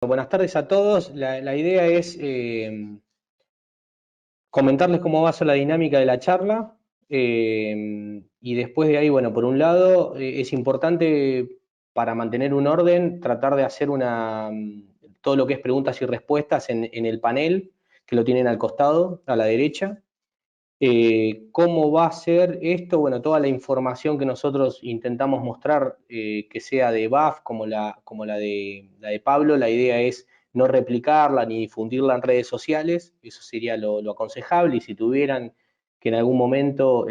Buenas tardes a todos. La idea es comentarles cómo va a ser la dinámica de la charla y después de ahí, bueno, por un lado es importante para mantener un orden tratar de hacer todo lo que es preguntas y respuestas en el panel, que lo tienen al costado, a la derecha. ¿Cómo va a ser esto? Bueno, toda la información que nosotros intentamos mostrar, que sea de BAF como la de Pablo, la idea es no replicarla ni difundirla en redes sociales, eso sería lo aconsejable, y si tuvieran que en algún momento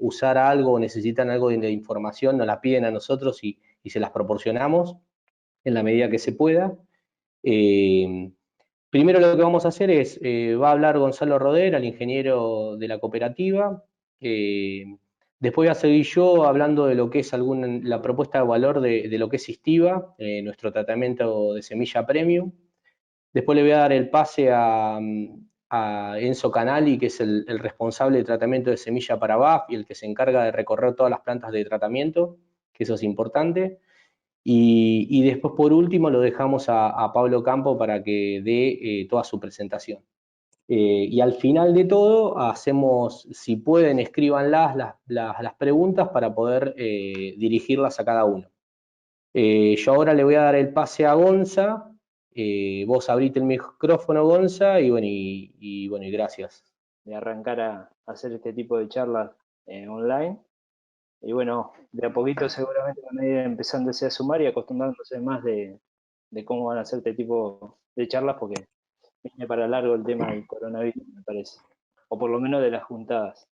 usar algo o necesitan algo de información, nos la piden a nosotros y se las proporcionamos en la medida que se pueda. Primero lo que vamos a hacer es, va a hablar Gonzalo Roder, el ingeniero de la cooperativa. eh, Después voy a seguir yo hablando de lo que es la propuesta de valor de lo que es Sistiva, nuestro tratamiento de semilla premium. Después le voy a dar el pase a Enzo Canali, que es el responsable de tratamiento de semilla para BAF y el que se encarga de recorrer todas las plantas de tratamiento, que eso es importante. Y después, por último, lo dejamos a Pablo Campo para que dé toda su presentación. Y al final de todo, hacemos, si pueden, escríbanlas las preguntas para poder dirigirlas a cada uno. Yo ahora le voy a dar el pase a Gonza. Vos abrite el micrófono, Gonza, y bueno, y gracias. De arrancar a hacer este tipo de charlas online. Y bueno, de a poquito seguramente van a ir empezándose a sumar y acostumbrándose más de cómo van a hacer este tipo de charlas, porque viene para largo el tema del coronavirus, me parece. O por lo menos de las juntadas.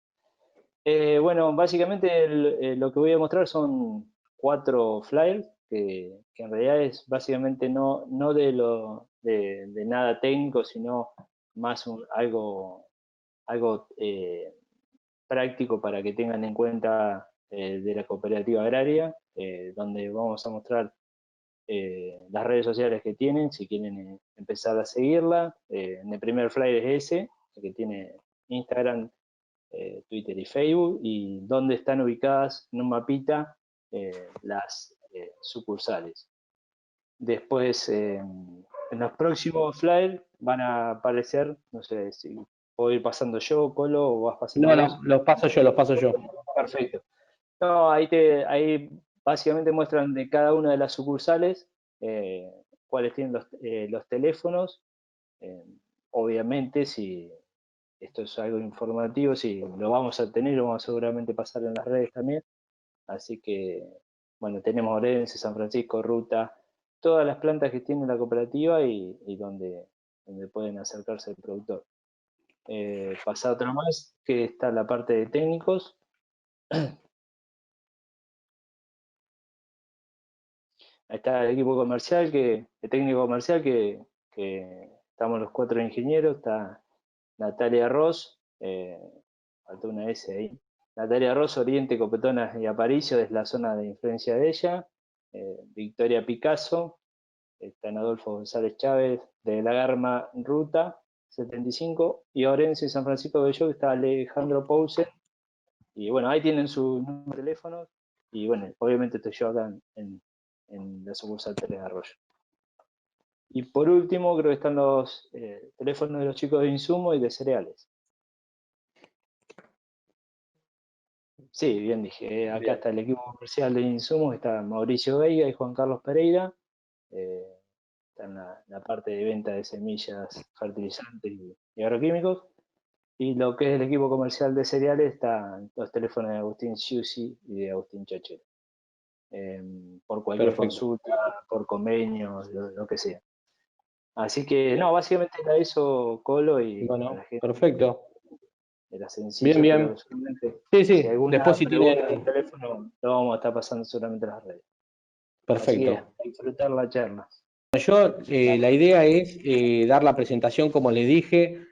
Bueno, básicamente lo que voy a mostrar son 4 flyers, que en realidad es básicamente no de nada técnico, sino más algo práctico para que tengan en cuenta de la cooperativa agraria, donde vamos a mostrar las redes sociales que tienen, si quieren empezar a seguirla. En el primer flyer es ese, que tiene Instagram, Twitter y Facebook, y donde están ubicadas en un mapita las sucursales. Después, en los próximos flyers van a aparecer, no sé si puedo ir pasando yo, Colo, o vas pasando No, vos. los paso yo, los paso yo. Perfecto. No, ahí básicamente muestran de cada una de las sucursales cuáles tienen los teléfonos. Eh, Obviamente, si esto es algo informativo, si lo vamos a tener, lo vamos a seguramente pasar en las redes también. Así que, bueno, tenemos Orense, San Francisco, Ruta, todas las plantas que tiene la cooperativa y donde pueden acercarse al productor. Pasa otra más, que está la parte de técnicos. Ahí está el equipo comercial, el técnico comercial, que estamos los 4 ingenieros. Está Natalia Ross, faltó una S ahí. Natalia Ross, Oriente, Copetonas y Aparicio, es la zona de influencia de ella. Victoria Picasso, está en Adolfo González Chávez, de La Garma, Ruta 75, y Orense y San Francisco de Bello, está Alejandro Pouce. Y bueno, ahí tienen su número de teléfono. Y bueno, obviamente estoy yo acá en la sucursal 3 de Arroyo. Y por último, creo que están los teléfonos de los chicos de insumo y de cereales. Sí, bien dije. Acá está el equipo comercial de insumos, está Mauricio Veiga y Juan Carlos Pereira. Está en la parte de venta de semillas, fertilizantes y agroquímicos. Y lo que es el equipo comercial de cereales, están los teléfonos de Agustín Siusi y de Agustín Chachero. Por cualquier Perfecto. consulta, por convenio, lo que sea. Así que, no, básicamente era eso, Colo, y para Bueno, la gente perfecto. era Bien, sencillo, pero bien. seguramente Sí, si sí. alguna Después si pregunta por tienen... teléfono, lo vamos a estar pasando seguramente en las redes. Así que Perfecto. disfrutar la charla. Yo, Dale. la idea es dar la presentación, como les dije,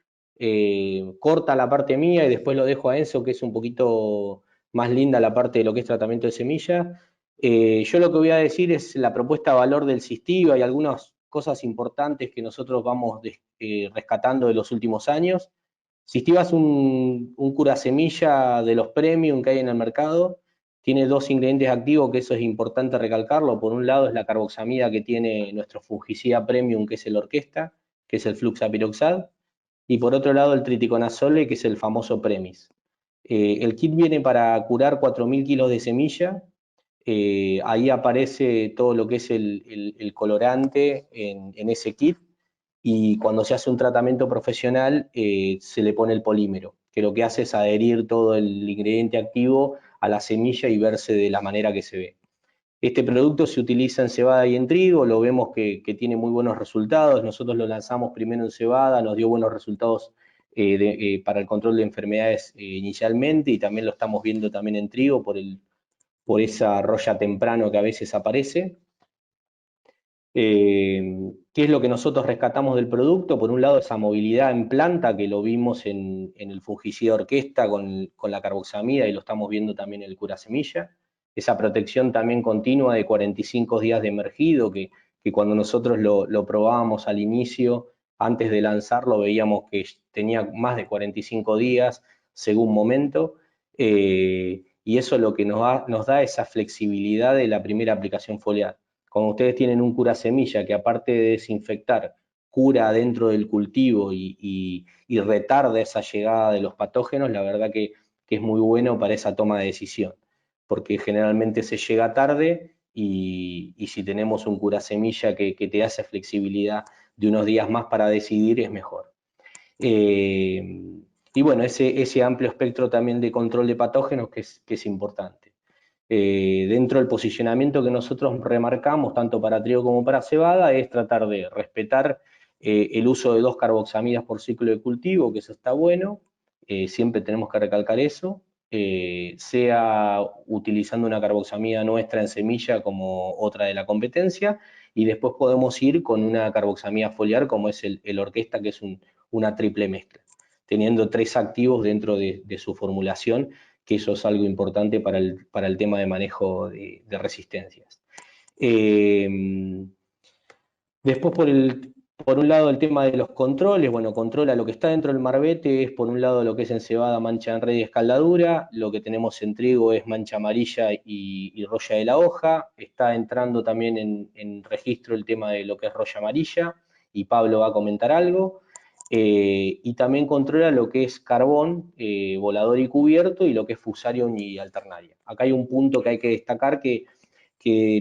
corta la parte mía y después lo dejo a Enzo, que es un poquito más linda la parte de lo que es tratamiento de semilla. Yo lo que voy a decir es la propuesta de valor del Sistiva y algunas cosas importantes que nosotros vamos rescatando de los últimos años. Sistiva es un curasemilla de los premium que hay en el mercado. tiene dos ingredientes activos, que eso es importante recalcarlo. Por un lado es la carboxamida que tiene nuestro fungicida premium, que es el Orquesta, que es el fluxapiroxad, y por otro lado el triticonazole, que es el famoso Premis. El kit viene para curar 4.000 kilos de semilla. Ahí aparece todo lo que es el colorante en ese kit, y cuando se hace un tratamiento profesional se le pone el polímero, que lo que hace es adherir todo el ingrediente activo a la semilla y verse de la manera que se ve. Este producto se utiliza en cebada y en trigo, lo vemos que tiene muy buenos resultados. Nosotros lo lanzamos primero en cebada, nos dio buenos resultados para el control de enfermedades inicialmente, y también lo estamos viendo también en trigo por esa roya temprano que a veces aparece. ¿Qué es lo que nosotros rescatamos del producto? Por un lado, esa movilidad en planta, que lo vimos en el fungicida Orquesta con la carboxamida, y lo estamos viendo también en el curasemilla. Esa protección también continua de 45 días de emergido, que cuando nosotros lo probábamos al inicio, antes de lanzarlo, veíamos que tenía más de 45 días según momento, y eso es lo que nos da esa flexibilidad de la primera aplicación foliar. Cuando ustedes tienen un curasemilla que, aparte de desinfectar, cura dentro del cultivo y retarda esa llegada de los patógenos, la verdad que es muy bueno para esa toma de decisión, porque generalmente se llega tarde, y si tenemos un curasemilla que te hace flexibilidad de unos días más para decidir, es mejor. Y bueno, ese amplio espectro también de control de patógenos que es importante. Dentro del posicionamiento que nosotros remarcamos, tanto para trigo como para cebada, es tratar de respetar el uso de 2 carboxamidas por ciclo de cultivo, que eso está bueno, siempre tenemos que recalcar eso, sea utilizando una carboxamida nuestra en semilla como otra de la competencia, y después podemos ir con una carboxamida foliar como es el Orquesta, que es una triple mezcla, teniendo 3 activos dentro de su formulación, que eso es algo importante para el tema de manejo de resistencias. Después, por un lado, el tema de los controles. Bueno, controla lo que está dentro del marbete, es por un lado lo que es en cebada mancha en red y escaldadura, lo que tenemos en trigo es mancha amarilla y roya de la hoja. Está entrando también en registro el tema de lo que es roya amarilla, y Pablo va a comentar algo. Y también controla lo que es carbón, volador y cubierto, y lo que es fusarium y alternaria. Acá hay un punto que hay que destacar, que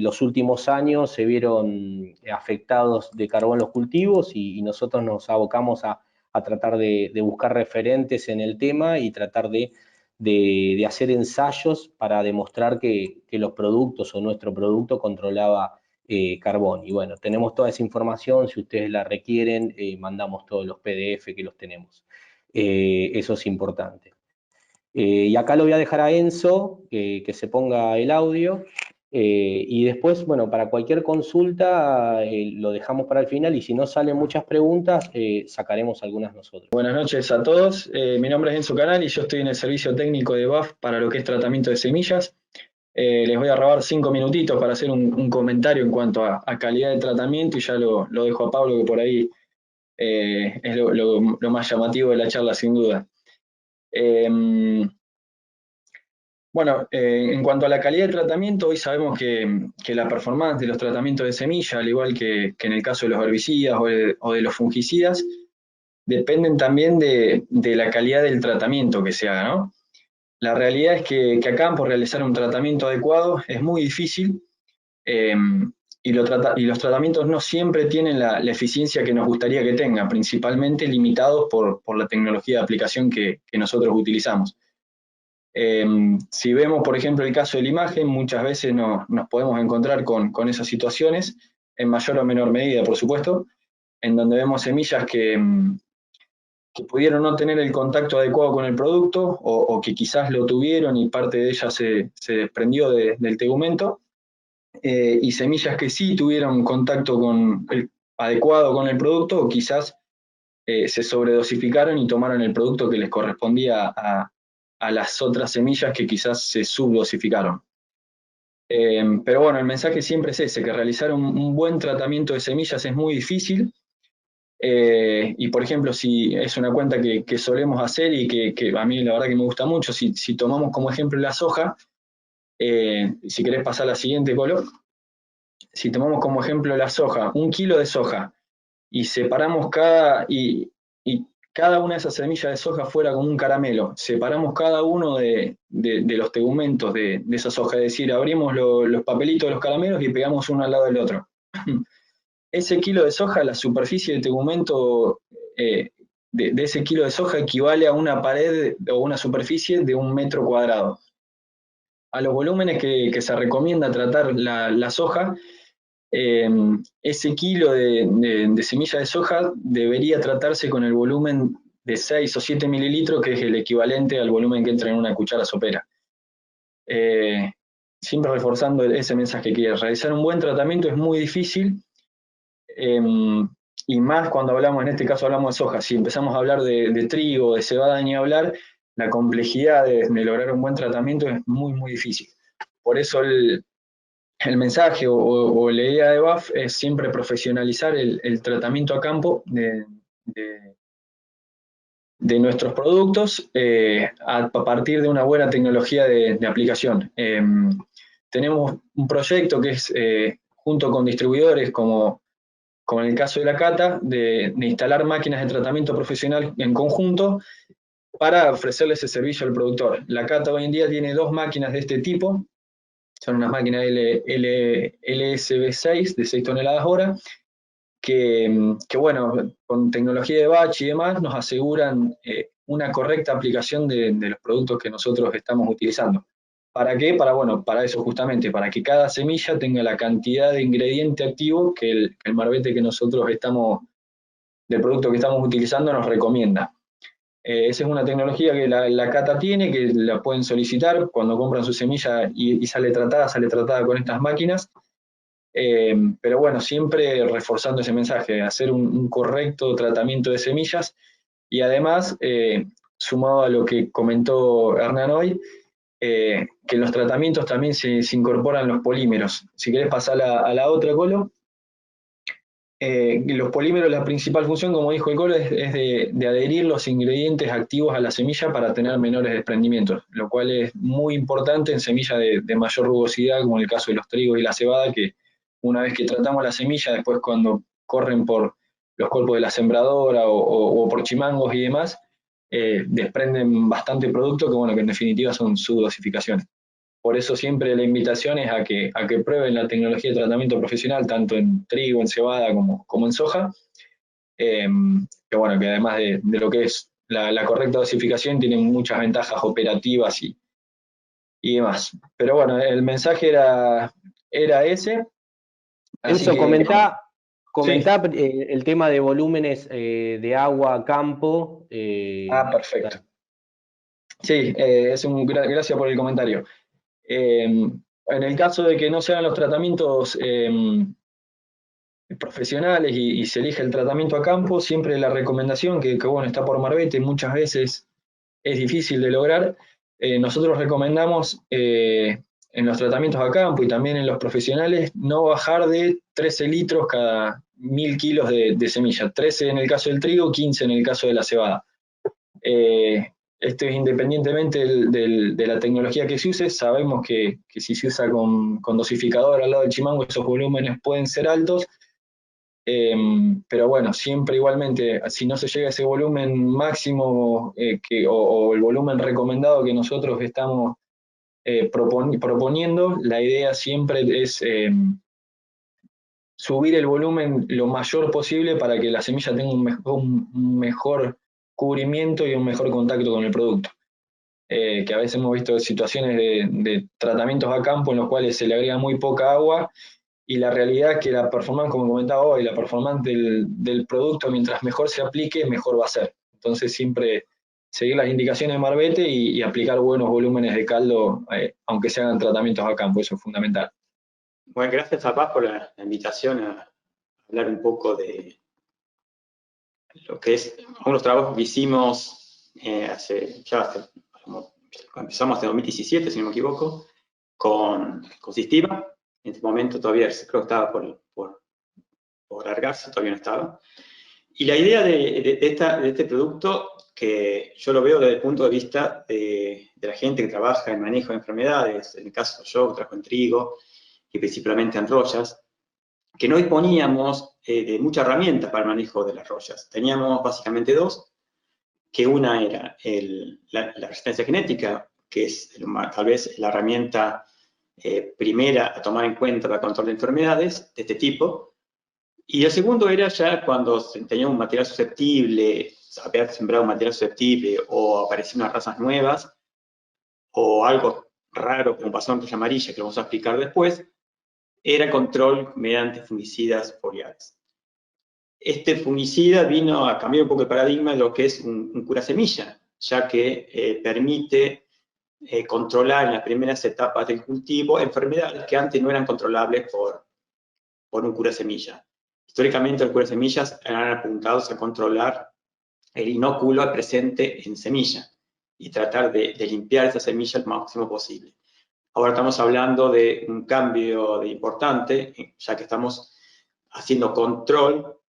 los últimos años se vieron afectados de carbón los cultivos, y nosotros nos abocamos a tratar de buscar referentes en el tema y tratar de hacer ensayos para demostrar que los productos o nuestro producto controlaba carbón. Y bueno, tenemos toda esa información, si ustedes la requieren, mandamos todos los PDF que los tenemos. Eso es importante. Y acá lo voy a dejar a Enzo, que se ponga el audio, y después, bueno, para cualquier consulta lo dejamos para el final, y si no salen muchas preguntas, sacaremos algunas nosotros. Buenas noches a todos, mi nombre es Enzo Canal y yo estoy en el servicio técnico de BAF para lo que es tratamiento de semillas. Les voy a robar 5 minutitos para hacer un comentario en cuanto a calidad de tratamiento, y ya lo dejo a Pablo, que por ahí es lo más llamativo de la charla, sin duda. Bueno, en cuanto a la calidad de tratamiento, hoy sabemos que la performance de los tratamientos de semilla, al igual que en el caso de los herbicidas o de los fungicidas, dependen también de la calidad del tratamiento que se haga, ¿no? La realidad es que acá, por realizar un tratamiento adecuado, es muy difícil, y los tratamientos no siempre tienen la eficiencia que nos gustaría que tengan, principalmente limitados por la tecnología de aplicación que nosotros utilizamos. Si vemos, por ejemplo, el caso de la imagen, muchas veces nos podemos encontrar con esas situaciones, en mayor o menor medida, por supuesto, en donde vemos semillas que pudieron no tener el contacto adecuado con el producto, o que quizás lo tuvieron y parte de ellas se desprendió del tegumento, y semillas que sí tuvieron contacto adecuado con el producto, o quizás se sobredosificaron y tomaron el producto que les correspondía a las otras semillas que quizás se subdosificaron. Pero bueno, el mensaje siempre es ese, que realizar un buen tratamiento de semillas es muy difícil. Y por ejemplo, si es una cuenta que solemos hacer y que a mí la verdad que me gusta mucho, si tomamos como ejemplo la soja, Si querés pasar a la siguiente, Colo. Si tomamos como ejemplo la soja, 1 kilo de soja, y separamos y cada una de esas semillas de soja fuera como un caramelo, separamos cada uno de los tegumentos de esa soja, es decir, abrimos los papelitos de los caramelos y pegamos uno al lado del otro. Ese kilo de soja, la superficie de tegumento de ese kilo de soja equivale a una pared o una superficie de 1 metro cuadrado. A los volúmenes que se recomienda tratar la soja, ese kilo de semilla de soja debería tratarse con el volumen de 6 o 7 mililitros, que es el equivalente al volumen que entra en una cuchara sopera. Siempre reforzando ese mensaje, que realizar un buen tratamiento es muy difícil, y más cuando hablamos, en este caso hablamos de soja. Si empezamos a hablar de trigo, de cebada, ni hablar, la complejidad de lograr un buen tratamiento es muy, muy difícil. Por eso el mensaje o la idea de BAF es siempre profesionalizar el tratamiento a campo de nuestros productos a partir de una buena tecnología de aplicación. Tenemos un proyecto que es, junto con distribuidores, como en el caso de la Cata, de instalar máquinas de tratamiento profesional en conjunto para ofrecerle ese servicio al productor. La Cata hoy en día tiene 2 máquinas de este tipo. Son unas máquinas LSB6 de 6 toneladas hora, que bueno, con tecnología de batch y demás, nos aseguran una correcta aplicación de los productos que nosotros estamos utilizando. ¿Para qué? Para eso justamente, para que cada semilla tenga la cantidad de ingrediente activo que el marbete del producto que estamos utilizando nos recomienda. Esa es una tecnología que la Cata tiene, que la pueden solicitar cuando compran su semilla y sale tratada con estas máquinas. Pero bueno, siempre reforzando ese mensaje, hacer un correcto tratamiento de semillas, y además, sumado a lo que comentó Hernán hoy, que en los tratamientos también se incorporan los polímeros. Si querés pasar a la otra, Colo. Los polímeros, la principal función, como dijo el Colo, es de adherir los ingredientes activos a la semilla para tener menores desprendimientos, lo cual es muy importante en semillas de mayor rugosidad, como en el caso de los trigos y la cebada, que una vez que tratamos la semilla, después cuando corren por los cuerpos de la sembradora o por chimangos y demás, desprenden bastante producto que en definitiva son subdosificaciones. Por eso siempre la invitación es a que prueben la tecnología de tratamiento profesional, tanto en trigo, en cebada, como en soja, que además de lo que es la correcta dosificación, tienen muchas ventajas operativas y demás. Pero bueno, el mensaje era ese. Enzo, Que, comentá sí. el tema de volúmenes de agua a campo. Perfecto. Sí, gracias por el comentario. En el caso de que no se hagan los tratamientos profesionales y se elige el tratamiento a campo, siempre la recomendación, que está por marbete, muchas veces es difícil de lograr. Nosotros recomendamos en los tratamientos a campo y también en los profesionales no bajar de 13 litros cada 1000 kilos de semilla, 13 en el caso del trigo, 15 en el caso de la cebada. Esto es independientemente de la tecnología que se use. Sabemos que si se usa con dosificador al lado del chimango, esos volúmenes pueden ser altos, pero bueno, siempre igualmente, si no se llega a ese volumen máximo o el volumen recomendado que nosotros estamos proponiendo, la idea siempre es subir el volumen lo mayor posible para que la semilla tenga un mejor cubrimiento y un mejor contacto con el producto. Que a veces hemos visto situaciones de tratamientos a campo en los cuales se le agrega muy poca agua, y la realidad es que la performance, como comentaba hoy, la performance del producto, mientras mejor se aplique, mejor va a ser. Entonces siempre seguir las indicaciones de marbete y aplicar buenos volúmenes de caldo, aunque se hagan tratamientos a campo, eso es fundamental. Bueno, gracias a Paz por la invitación a hablar un poco de lo que es algunos trabajos que hicimos empezamos en 2017, si no me equivoco, con Sistiva. En este momento todavía creo que estaba por largarse, todavía no estaba. Y la idea de este producto, que yo lo veo desde el punto de vista de la gente que trabaja en manejo de enfermedades, en el caso yo trabajo en trigo y principalmente en rollas, que no disponíamos de muchas herramientas para el manejo de las rollas. Teníamos básicamente dos, que una era la resistencia genética, que es tal vez la herramienta primera a tomar en cuenta para el control de enfermedades de este tipo. Y el segundo era ya cuando tenía un material susceptible, había sembrado un material susceptible o aparecían unas razas nuevas, o algo raro como pasó en roya amarilla, que lo vamos a explicar después, era control mediante fungicidas foliares. Este fungicida vino a cambiar un poco el paradigma de lo que es un cura semilla, ya que permite controlar en las primeras etapas del cultivo enfermedades que antes no eran controlables por un cura semilla. Históricamente los curas semillas eran apuntados a controlar el inóculo presente en semilla y tratar de limpiar esa semilla lo máximo posible. Ahora estamos hablando de un cambio importante, ya que estamos haciendo control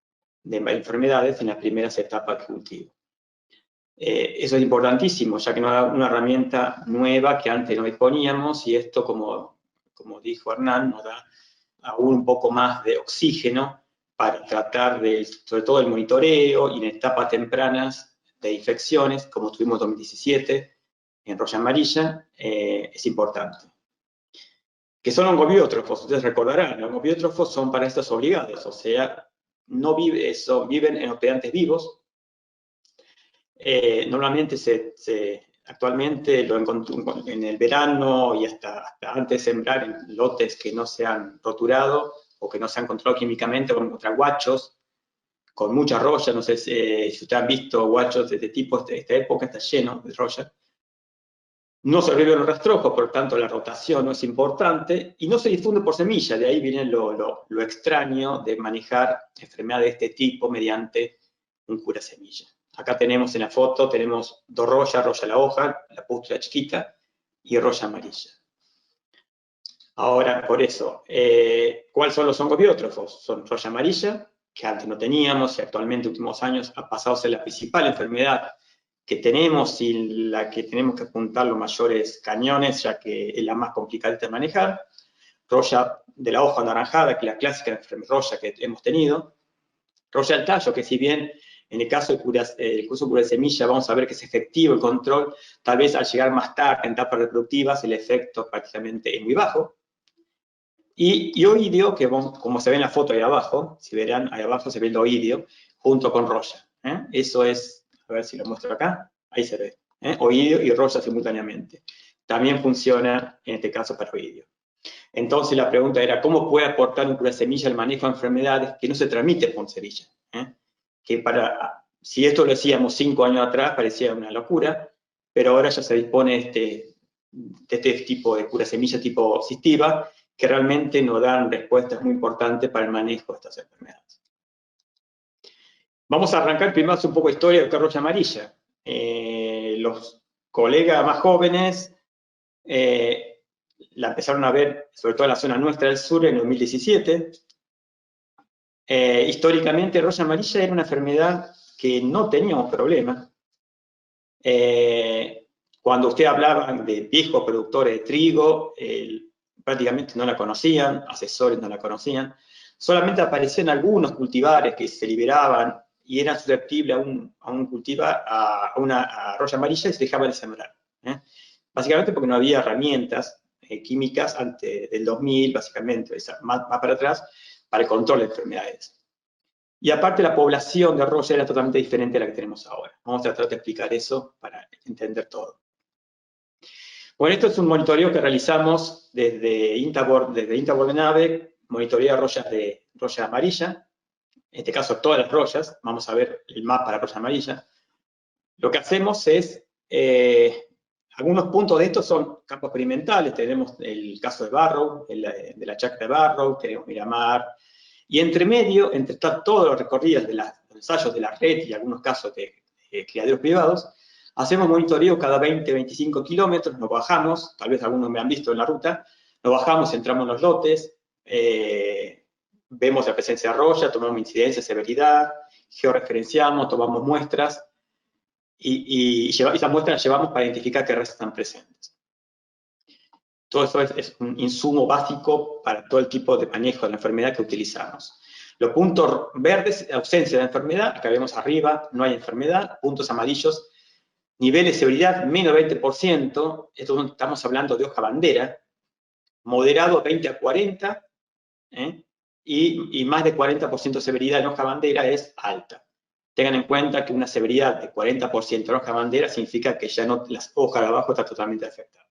de enfermedades en las primeras etapas del cultivo. Eso es importantísimo, ya que no era una herramienta nueva que antes no disponíamos, y esto, como dijo Hernán, nos da aún un poco más de oxígeno para tratar sobre todo el monitoreo y en etapas tempranas de infecciones, como tuvimos en 2017 en roya amarilla, es importante. ¿Qué son oncobiótrofos? Ustedes recordarán, los oncobiótrofos son parásitos obligados, o sea, viven en hospedantes vivos. Normalmente actualmente lo encontramos en el verano y hasta antes de sembrar en lotes que no se han roturado o que no se han controlado químicamente, vamos a encontrar guachos con mucha roya. No sé si ustedes han visto guachos de este tipo, de esta época está lleno de roya. No se reviven los rastrojos, por lo tanto la rotación no es importante y no se difunde por semilla. De ahí viene lo extraño de manejar enfermedades de este tipo mediante un cura semilla. Acá tenemos en la foto, tenemos dos rollas, roya a la hoja, la pústula chiquita, y roya amarilla. Ahora, por eso, ¿cuáles son los oncobiótrofos? Son roya amarilla, que antes no teníamos y actualmente en los últimos años ha pasado a ser la principal enfermedad que tenemos y la que tenemos que apuntar los mayores cañones, ya que es la más complicada de manejar. Roya de la hoja anaranjada, que es la clásica roya que hemos tenido. Roya al tallo, que si bien en el caso del curso de cura de semilla vamos a ver que es efectivo el control, tal vez al llegar más tarde en etapas reproductivas el efecto prácticamente es muy bajo. Y oidio, que como se ve en la foto ahí abajo, si verán, ahí abajo se ve el oidio junto con roya. Eso es, a ver si lo muestro acá, ahí se ve, oidio y roya simultáneamente. También funciona en este caso para oidio. Entonces la pregunta era, ¿cómo puede aportar un cura de semilla al manejo de enfermedades que no se transmiten por semilla? Que si esto lo hacíamos 5 años atrás parecía una locura, pero ahora ya se dispone de este tipo de cura semilla tipo Systiva, que realmente nos dan respuestas muy importantes para el manejo de estas enfermedades. Vamos a arrancar primero un poco de historia de roya amarilla. Los colegas más jóvenes la empezaron a ver, sobre todo en la zona nuestra del sur, en 2017. Históricamente, roya amarilla era una enfermedad que no teníamos problema. Cuando usted hablaba de viejos productores de trigo, prácticamente no la conocían, asesores no la conocían. Solamente aparecían algunos cultivares que se liberaban y eran susceptibles a una roya amarilla y se dejaban de sembrar. Básicamente porque no había herramientas químicas antes del 2000, básicamente, más para atrás, para el control de enfermedades. Y aparte la población de roya era totalmente diferente a la que tenemos ahora. Vamos a tratar de explicar eso para entender todo. Bueno, esto es un monitoreo que realizamos desde Intabor de Nave, monitoreo de rollas de roya amarilla, en este caso todas las rollas. Vamos a ver el mapa de la roya amarilla. Lo que hacemos es, algunos puntos de estos son campos experimentales. Tenemos el caso de Barrow, de la chacra de Barrow, tenemos Miramar, y entre medio, entre todos los recorridos de los ensayos de la red y algunos casos de criaderos privados, hacemos monitoreo cada 20-25 kilómetros, nos bajamos, tal vez algunos me han visto en la ruta, nos bajamos, entramos en los lotes, vemos la presencia de roya, tomamos incidencia, severidad, georreferenciamos, tomamos muestras y esas muestras las llevamos para identificar qué razas están presentes. Todo eso es un insumo básico para todo el tipo de manejo de la enfermedad que utilizamos. Los puntos verdes, ausencia de enfermedad, acá vemos arriba, no hay enfermedad. Puntos amarillos, nivel de severidad, menos 20%, esto estamos hablando de hoja bandera, moderado 20 a 40, y más de 40% de severidad en hoja bandera es alta. Tengan en cuenta que una severidad de 40% en hoja bandera significa que ya no, las hojas de abajo están totalmente afectadas.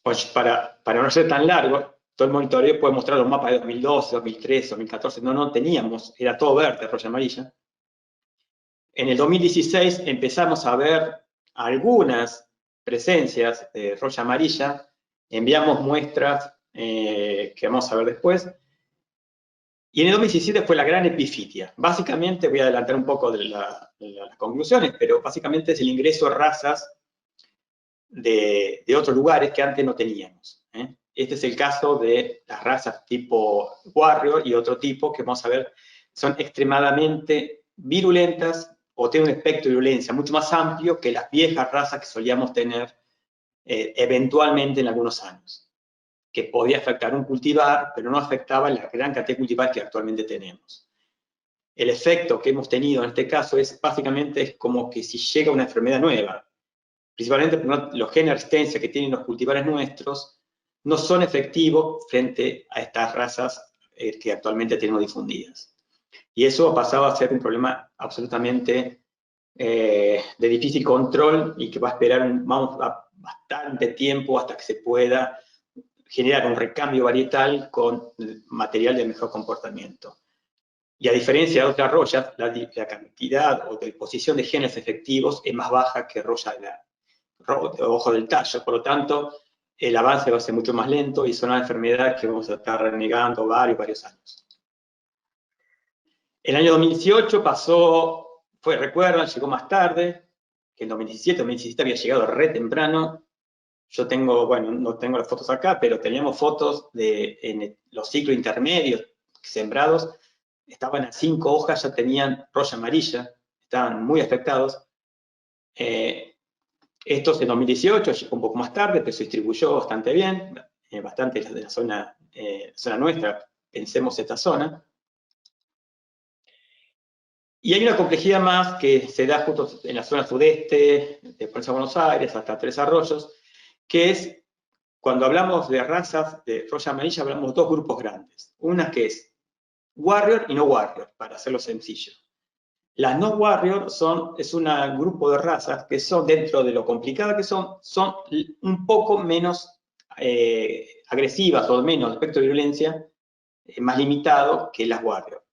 Pues para no ser tan largo, todo el monitoreo puede mostrar los mapas de 2012, 2013, 2014. No teníamos, era todo verde, roya amarilla. En el 2016 empezamos a ver algunas presencias de roya amarilla. Enviamos muestras que vamos a ver después. Y en el 2017 fue la gran epifitia. Básicamente, voy a adelantar un poco de las conclusiones, pero básicamente es el ingreso de razas de otros lugares que antes no teníamos. Este es el caso de las razas tipo Warrior y otro tipo que vamos a ver son extremadamente virulentas o tienen un espectro de virulencia mucho más amplio que las viejas razas que solíamos tener eventualmente en algunos años, que podía afectar un cultivar, pero no afectaba la gran cantidad de cultivares que actualmente tenemos. El efecto que hemos tenido en este caso es básicamente como que si llega una enfermedad nueva, principalmente porque los genes de resistencia que tienen los cultivares nuestros no son efectivos frente a estas razas que actualmente tenemos difundidas. Y eso ha pasado a ser un problema absolutamente de difícil control y que va a esperar bastante tiempo hasta que se pueda generar un recambio varietal con material de mejor comportamiento. Y a diferencia de otras royas, la cantidad o de posición de genes efectivos es más baja que roya de ojo del tallo. Por lo tanto, el avance va a ser mucho más lento y es una enfermedad que vamos a estar renegando varios años. El año 2018 pasó, recuerdan, llegó más tarde, que en 2017 había llegado re temprano. Yo tengo, bueno, no tengo las fotos acá, pero teníamos fotos en los ciclos intermedios sembrados, estaban a 5 hojas, ya tenían roya amarilla, estaban muy afectados. Estos en 2018, llegó un poco más tarde, pero se distribuyó bastante bien, bastante de la zona nuestra, pensemos esta zona. Y hay una complejidad más que se da justo en la zona sudeste, de Provincia de Buenos Aires, hasta Tres Arroyos, que es, cuando hablamos de razas de roya amarilla, hablamos de dos grupos grandes. Una que es Warrior y no Warrior, para hacerlo sencillo. Las no Warrior es un grupo de razas que son, dentro de lo complicado que son un poco menos agresivas o menos espectro de violencia, más limitado que las Warrior.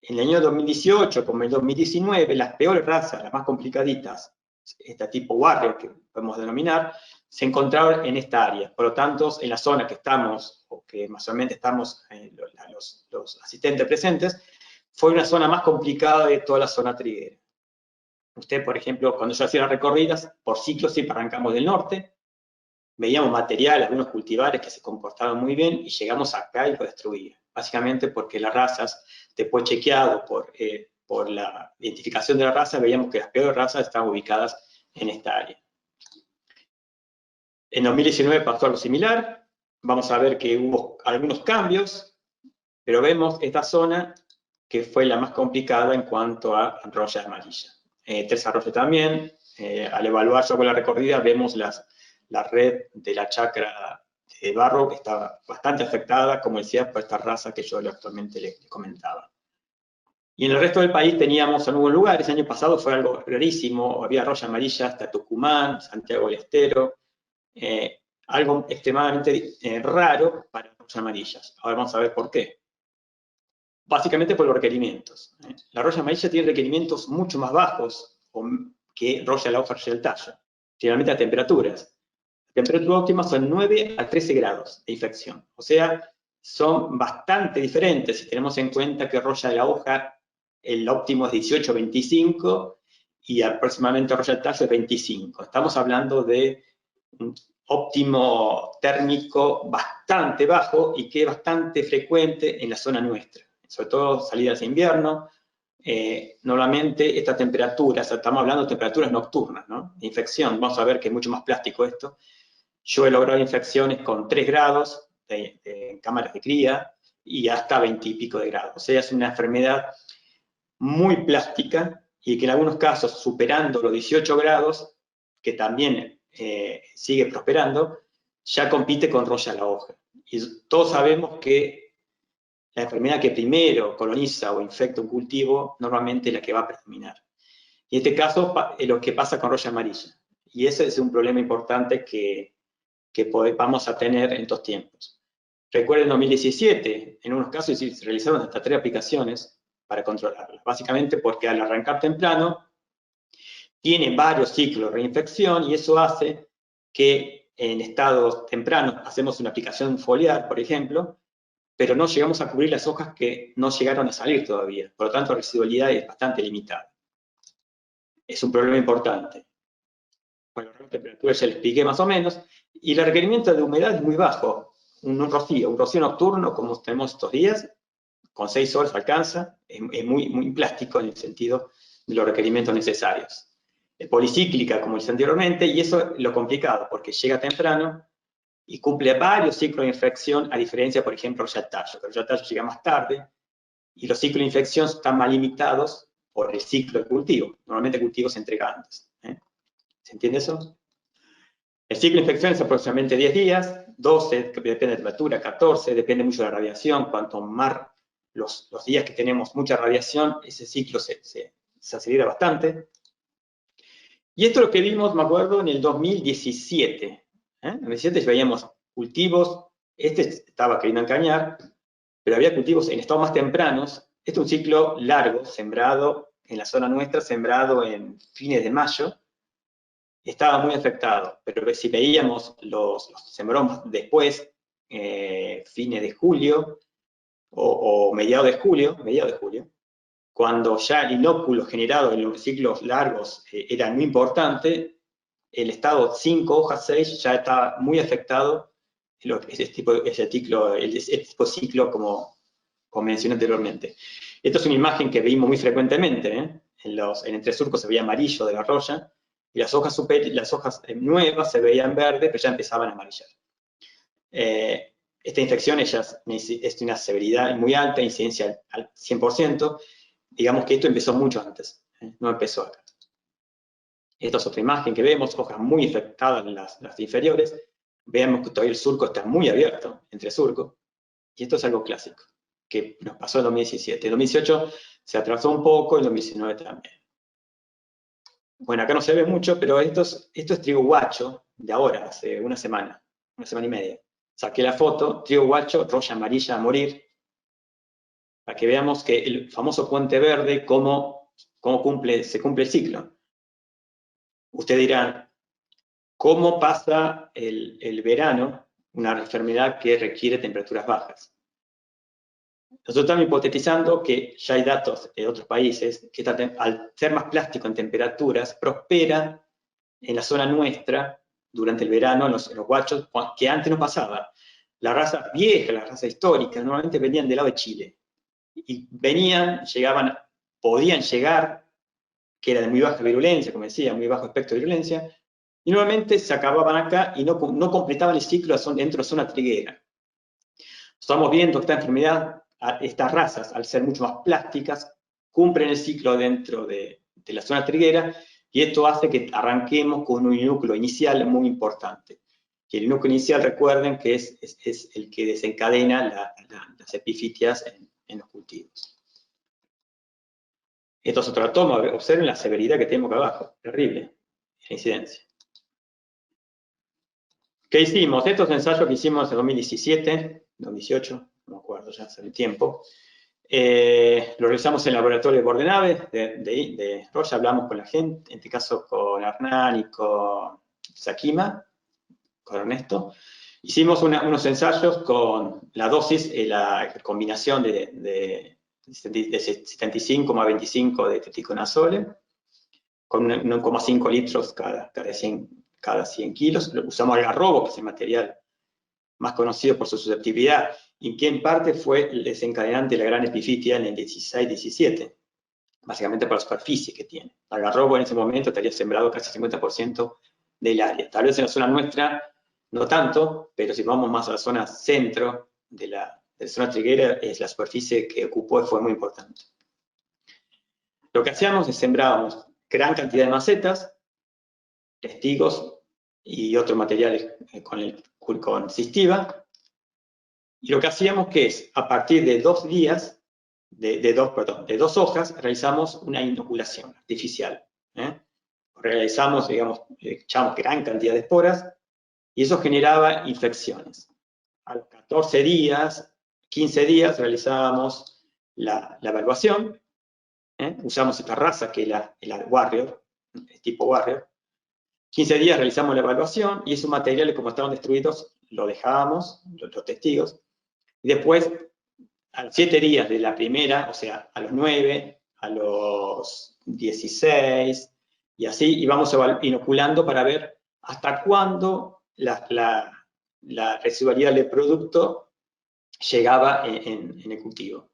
En el año 2018, como en el 2019, las peores razas, las más complicaditas, este tipo Warrior, que podemos denominar, se encontraron en esta área. Por lo tanto, en la zona que estamos, o que más o menos estamos los asistentes presentes, fue una zona más complicada de toda la zona triguera. Usted, por ejemplo, cuando yo hacía las recorridas, por ciclos siempre arrancamos del norte, veíamos material, algunos cultivares que se comportaban muy bien, y llegamos acá y lo destruían. Básicamente porque las razas, después chequeado por la identificación de la raza, veíamos que las peores razas estaban ubicadas en esta área. En 2019 pasó algo similar, vamos a ver que hubo algunos cambios, pero vemos esta zona que fue la más complicada en cuanto a roya amarilla. Tres Arroyos también, al evaluar yo con la recorrida, vemos la red de la chacra de barro que está bastante afectada, como decía, por esta raza que yo actualmente le comentaba. Y en el resto del país teníamos algunos lugares, el año pasado fue algo rarísimo, había roya amarilla hasta Tucumán, Santiago del Estero, algo extremadamente raro para royas amarillas. Ahora vamos a ver por qué. Básicamente por los requerimientos. La roya amarilla tiene requerimientos mucho más bajos que roya de la hoja, roya del tallo. Generalmente a temperaturas. La temperatura óptima son 9 a 13 grados de infección. O sea, son bastante diferentes si tenemos en cuenta que roya de la hoja, el óptimo es 18 a 25 y aproximadamente roya del tallo es 25. Estamos hablando de óptimo térmico bastante bajo y que es bastante frecuente en la zona nuestra, sobre todo salidas de invierno. Normalmente estas temperaturas, estamos hablando de temperaturas nocturnas, ¿no? De infección, vamos a ver que es mucho más plástico esto. Yo he logrado infecciones con 3 grados de cámaras de cría y hasta 20 y pico de grados. O sea, es una enfermedad muy plástica y que en algunos casos, superando los 18 grados, que también sigue prosperando, ya compite con roya a la hoja. Y todos sabemos que la enfermedad que primero coloniza o infecta un cultivo, normalmente es la que va a predominar. Y en este caso es lo que pasa con roya amarilla. Y ese es un problema importante que vamos a tener en estos tiempos. Recuerden, en 2017, en unos casos se realizaron hasta 3 aplicaciones para controlarla. Básicamente porque al arrancar temprano, tiene varios ciclos de reinfección y eso hace que en estados tempranos hacemos una aplicación foliar, por ejemplo, pero no llegamos a cubrir las hojas que no llegaron a salir todavía. Por lo tanto, la residualidad es bastante limitada. Es un problema importante. Bueno, la temperatura ya les expliqué más o menos, y el requerimiento de humedad es muy bajo. Un rocío nocturno, como tenemos estos días, con 6 horas alcanza, es muy plástico en el sentido de los requerimientos necesarios. Es policíclica, como dije anteriormente, y eso es lo complicado, porque llega temprano y cumple varios ciclos de infección, a diferencia, por ejemplo, roya tallo, que roya tallo llega más tarde, y los ciclos de infección están más limitados por el ciclo de cultivo, normalmente cultivos entregantes. ¿Se entiende eso? El ciclo de infección es aproximadamente 10 días, 12, depende de la temperatura, 14, depende mucho de la radiación. Cuanto más los días que tenemos mucha radiación, ese ciclo se acelera bastante. Y esto es lo que vimos, me acuerdo, en el 2017. En el 2017 veíamos cultivos, este estaba queriendo encañar, pero había cultivos en estados más tempranos. Este es un ciclo largo, sembrado en la zona nuestra, sembrado en fines de mayo. Estaba muy afectado, pero si veíamos los sembramos después, fines de julio o mediados de julio, cuando ya el inóculo generado en los ciclos largos era muy importante, el estado 5, hoja 6 ya estaba muy afectado, ese tipo de ciclo como mencioné anteriormente. Esta es una imagen que vimos muy frecuentemente, en el entresurco se veía amarillo de la roya, y las hojas nuevas se veían verdes, pero ya empezaban a amarillar. Esta infección es una severidad muy alta, incidencia al 100%, digamos que esto empezó mucho antes, no empezó acá. Esta es otra imagen que vemos, hojas muy afectadas en las inferiores, veamos que todavía el surco está muy abierto, entre surco, y esto es algo clásico, que nos pasó en 2017. En 2018 se atrasó un poco, en 2019 también. Bueno, acá no se ve mucho, pero esto es trigo guacho de ahora, hace una semana y media. Saqué la foto, trigo guacho, roya amarilla a morir, para que veamos que el famoso puente verde, cómo se cumple el ciclo. Ustedes dirán, ¿cómo pasa el verano, una enfermedad que requiere temperaturas bajas? Nosotros estamos hipotetizando que ya hay datos de otros países que al ser más plástico en temperaturas, prospera en la zona nuestra durante el verano, en los guachos, que antes no pasaba. Las razas viejas, las razas históricas, normalmente venían del lado de Chile. Y podían llegar, que era de muy baja virulencia, como decía, muy bajo espectro de virulencia, y normalmente se acababan acá y no completaban el ciclo dentro de la zona triguera. Estamos viendo que esta enfermedad, estas razas, al ser mucho más plásticas, cumplen el ciclo dentro de la zona triguera, y esto hace que arranquemos con un núcleo inicial muy importante. Y el núcleo inicial, recuerden que es el que desencadena las epifitias en los cultivos. Esto es otra toma, observen la severidad que tenemos acá abajo, terrible, la incidencia. ¿Qué hicimos? Estos ensayos que hicimos en 2017, 2018, no me acuerdo, ya hace el tiempo, lo realizamos en el laboratorio de Bordenave, de Roya, hablamos con la gente, en este caso con Hernán y con Sakima, con Ernesto. Hicimos unos ensayos con la dosis, la combinación de 75 más 25 de teticonazole, con 1,5 litros cada cada 100 kilos. Usamos algarrobo, que es el material más conocido por su susceptibilidad, y que en parte fue el desencadenante de la gran epifitia en el 16-17, básicamente por la superficie que tiene. El algarrobo en ese momento estaría sembrado casi 50% del área. Tal vez en la zona nuestra no tanto, pero si vamos más a la zona centro de la zona triguera, la superficie que ocupó fue muy importante. Lo que hacíamos es sembrábamos gran cantidad de macetas, testigos y otros materiales con cistiva, y lo que hacíamos que es, a partir de 2 días, de 2 hojas, realizamos una inoculación artificial. Realizamos, digamos, echamos gran cantidad de esporas, y eso generaba infecciones. A los 14 días, 15 días, realizábamos la evaluación. Usamos esta raza que es la Warrior, el tipo Warrior. 15 días realizamos la evaluación y esos materiales, como estaban destruidos, lo dejábamos, los testigos. Y después, a los 7 días de la primera, o sea, a los 9, a los 16, y así íbamos inoculando para ver hasta cuándo la residualidad del producto llegaba en el cultivo,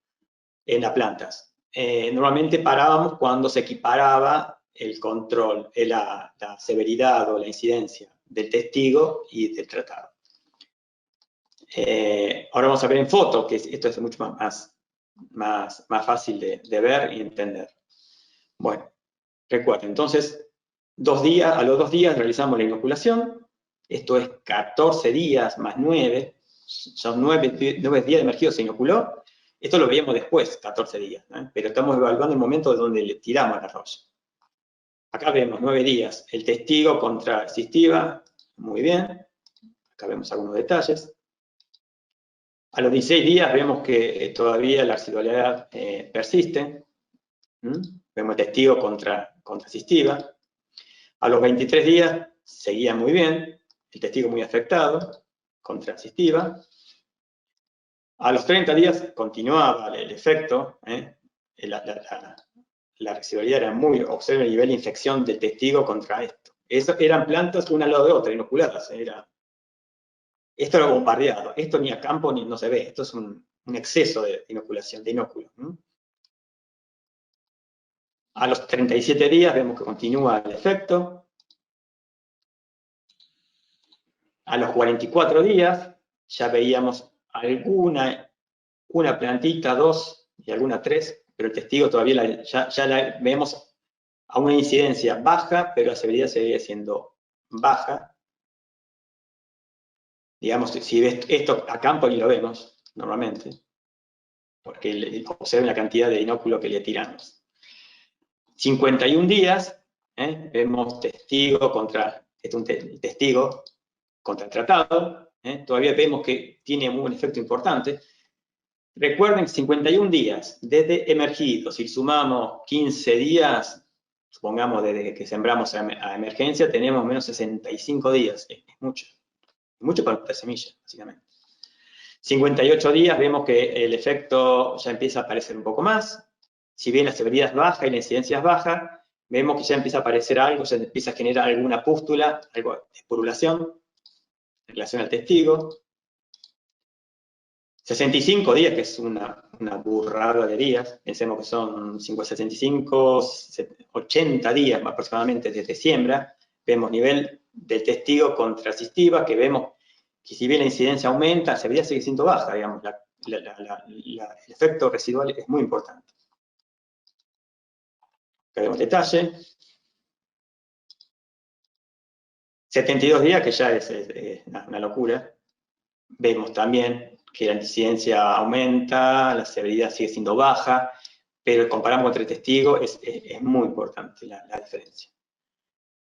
en las plantas. Normalmente parábamos cuando se equiparaba el control, la severidad o la incidencia del testigo y del tratado. Ahora vamos a ver en foto, que esto es mucho más fácil de ver y entender. Bueno, recuerden, entonces, a los 2 días realizamos la inoculación. Esto es 14 días más 9, son 9 días de emergido se inoculó. Esto lo veíamos después, 14 días, pero estamos evaluando el momento de donde le tiramos la roya. Acá vemos 9 días, el testigo contra cistiva, muy bien. Acá vemos algunos detalles. A los 16 días vemos que todavía la residualidad persiste. Vemos el testigo contra cistiva. A los 23 días seguía muy bien, el testigo muy afectado, contra cistiva. A los 30 días continuaba el efecto, la residualidad era muy, observa el nivel de infección del testigo contra esto. Eran plantas una al lado de otra, inoculadas. Esto era bombardeado, esto ni a campo ni no se ve, esto es un exceso de inoculación, de inóculo. A los 37 días vemos que continúa el efecto. A los 44 días ya veíamos una plantita, 2 y alguna 3, pero el testigo todavía ya la vemos a una incidencia baja, pero la severidad sigue siendo baja. Digamos, si ves esto a campo ni lo vemos, normalmente, porque observen la cantidad de inóculo que le tiramos. 51 días, vemos testigo contra el tratado, todavía vemos que tiene un efecto importante. Recuerden, 51 días desde emergido, si sumamos 15 días, supongamos desde que sembramos a emergencia, tenemos menos 65 días, es mucho para nuestra semilla, básicamente. 58 días vemos que el efecto ya empieza a aparecer un poco más. Si bien la severidad es baja y la incidencia es baja, vemos que ya empieza a aparecer algo, se empieza a generar alguna pústula, algo de esporulación en relación al testigo. 65 días, que es una burrada de días, pensemos que son 65, 80 días aproximadamente desde siembra, vemos nivel del testigo contra cistiva, que vemos que si bien la incidencia aumenta, la severidad sigue siendo baja, digamos, el efecto residual es muy importante. Acá vemos detalle. 72 días, que ya es una locura. Vemos también que la incidencia aumenta, la severidad sigue siendo baja, pero comparamos contra el testigo, es muy importante la diferencia.